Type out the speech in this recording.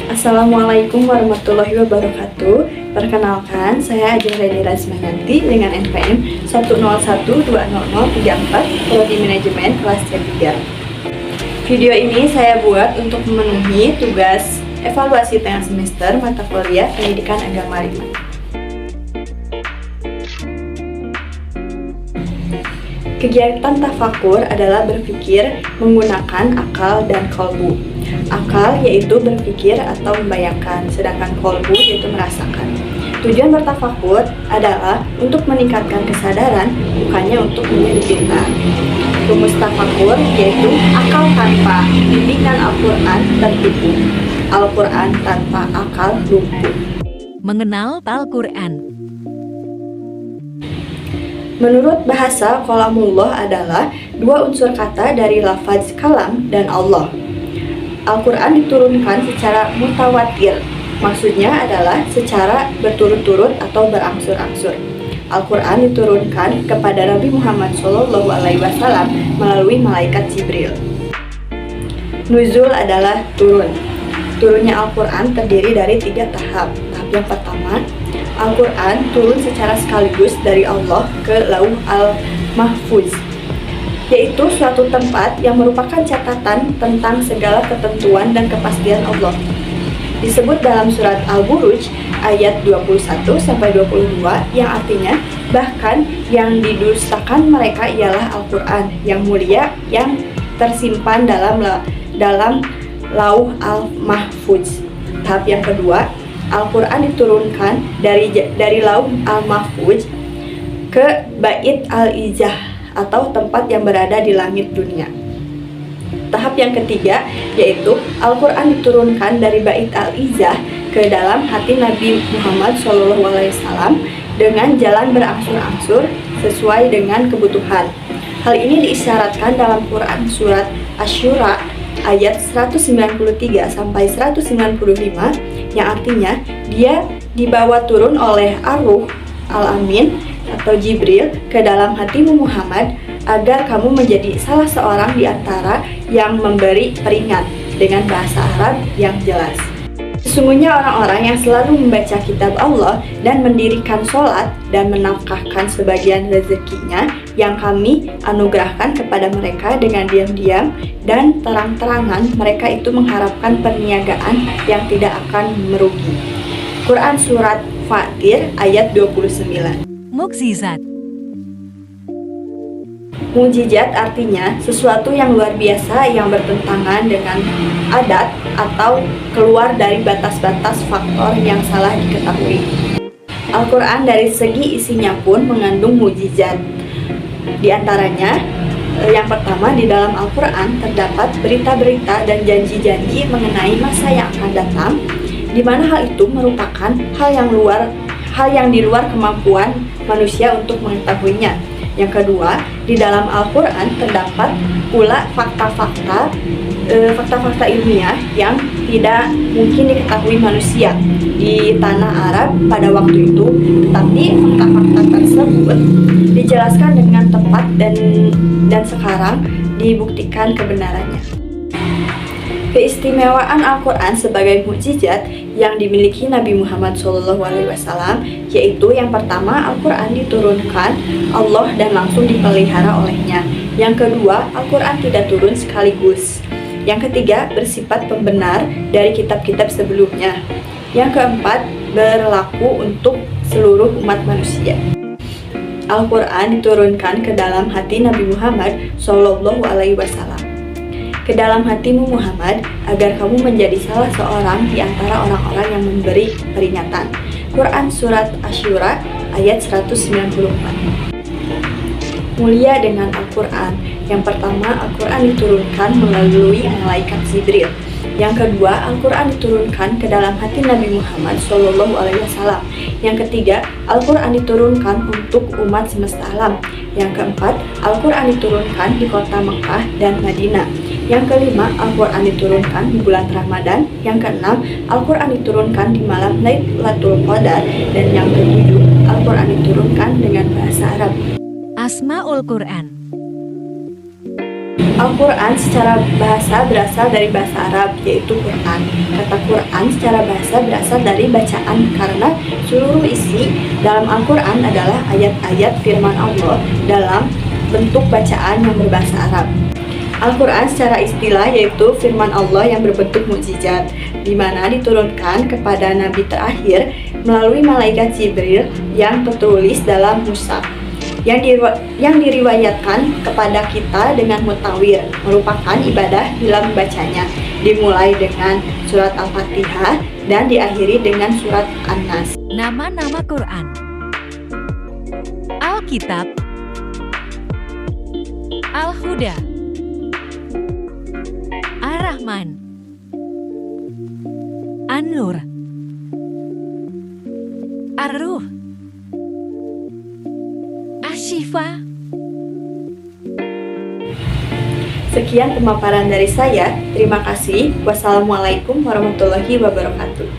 Assalamualaikum warahmatullahi wabarakatuh. Perkenalkan, saya Ajeng Reni Rasmayanti dengan NPM 101200034 Prodi Manajemen kelas C3. Video ini saya buat untuk memenuhi tugas evaluasi tengah semester mata kuliah Pendidikan Agama 5. Kegiatan tafakur adalah berpikir menggunakan akal dan kolbu. Akal yaitu berpikir atau membayangkan, sedangkan kolbu yaitu merasakan. Tujuan bertafakur adalah untuk meningkatkan kesadaran, bukannya untuk menjadi pintar. Rumus tafakur yaitu akal tanpa bimbingan Al-Quran tertipu, Al-Quran tanpa akal lumpuh. Mengenal Al-Quran. Menurut bahasa, kalamullah adalah dua unsur kata dari lafaz kalam dan Allah. Al-Quran diturunkan secara mutawatir, maksudnya adalah secara berturut-turut atau berangsur-angsur. Al-Quran diturunkan kepada Nabi Muhammad SAW melalui malaikat Jibril. Nuzul adalah turun. Turunnya Al-Quran terdiri dari 3 tahap. Tahap yang pertama, Al-Quran turun secara sekaligus dari Allah ke Lauh Al-Mahfuz, yaitu suatu tempat yang merupakan catatan tentang segala ketentuan dan kepastian Allah. Disebut dalam surat Al-Buruj ayat 21-22 yang artinya bahkan yang didustakan mereka ialah Al-Quran yang mulia yang tersimpan dalam Lauh Al-Mahfuz. Tahap yang kedua, Al-Quran diturunkan dari Lauh Al-Mahfuz ke Bait Al-Izzah atau tempat yang berada di langit dunia. Tahap yang ketiga yaitu Al-Quran diturunkan dari Bait Al-Izzah ke dalam hati Nabi Muhammad SAW dengan jalan berangsur-angsur sesuai dengan kebutuhan. Hal ini diisyaratkan dalam Quran surat Asy-Syura ayat 193-195 yang artinya dia dibawa turun oleh Ar-Ruh Al-Amin atau Jibril ke dalam hatimu Muhammad agar kamu menjadi salah seorang di antara yang memberi peringat dengan bahasa Arab yang jelas. Sesungguhnya orang-orang yang selalu membaca kitab Allah dan mendirikan sholat dan menafkahkan sebagian rezekinya yang kami anugerahkan kepada mereka dengan diam-diam dan terang-terangan, mereka itu mengharapkan perniagaan yang tidak akan merugi. Quran Surat Fatir ayat 29. Mukjizat. Mukjizat artinya sesuatu yang luar biasa yang bertentangan dengan adat atau keluar dari batas-batas faktor yang salah diketahui. Al-Quran dari segi isinya pun mengandung mukjizat. Di antaranya, yang pertama, di dalam Al-Quran terdapat berita-berita dan janji-janji mengenai masa yang akan datang, di mana hal itu merupakan hal yang di luar kemampuan manusia untuk mengetahuinya. Yang kedua, di dalam Al-Quran terdapat pula fakta-fakta ilmiah yang tidak mungkin diketahui manusia di tanah Arab pada waktu itu, tetapi fakta-fakta tersebut dijelaskan dengan tepat dan sekarang dibuktikan kebenarannya. Keistimewaan Al-Quran sebagai mukjizat yang dimiliki Nabi Muhammad SAW yaitu yang pertama, Al-Quran diturunkan Allah dan langsung dipelihara olehnya. Yang kedua, Al-Quran tidak turun sekaligus. Yang ketiga, bersifat pembenar dari kitab-kitab sebelumnya. Yang keempat, berlaku untuk seluruh umat manusia. Al-Quran diturunkan ke dalam hati Nabi Muhammad SAW. Ke dalam hatimu Muhammad agar kamu menjadi salah seorang di antara orang-orang yang memberi peringatan. Quran Surat Asy-Syura ayat 194. Mulia dengan Al-Quran. Yang pertama, Al-Quran diturunkan melalui malaikat Jibril. Yang kedua, Al-Quran diturunkan ke dalam hati Nabi Muhammad SAW. Yang ketiga, Al-Quran diturunkan untuk umat semesta alam. Yang keempat, Al-Quran diturunkan di kota Mekah dan Madinah. Yang kelima, Al-Quran diturunkan di bulan Ramadan. Yang keenam, Al-Quran diturunkan di malam Lailatul Qadar. Dan yang ketujuh, Al-Quran diturunkan dengan bahasa Arab. Asmaul Quran. Al-Quran secara bahasa berasal dari bahasa Arab, yaitu Quran. Kata Quran secara bahasa berasal dari bacaan, karena seluruh isi dalam Al-Quran adalah ayat-ayat firman Allah dalam bentuk bacaan yang berbahasa Arab. Al-Quran secara istilah yaitu firman Allah yang berbentuk mukjizat, di mana diturunkan kepada Nabi terakhir melalui malaikat Jibril yang tertulis dalam mushaf, yang diriwayatkan kepada kita dengan mutawir, merupakan ibadah bila membacanya, dimulai dengan surat Al-Fatihah dan diakhiri dengan surat An-Nas. Nama-nama Quran. Alkitab, Al-Huda, Ar-Rahman, An-Nur, Ar-Ruh, Asy-Syifa. Sekian pemaparan dari saya. Terima kasih. Wassalamualaikum warahmatullahi wabarakatuh.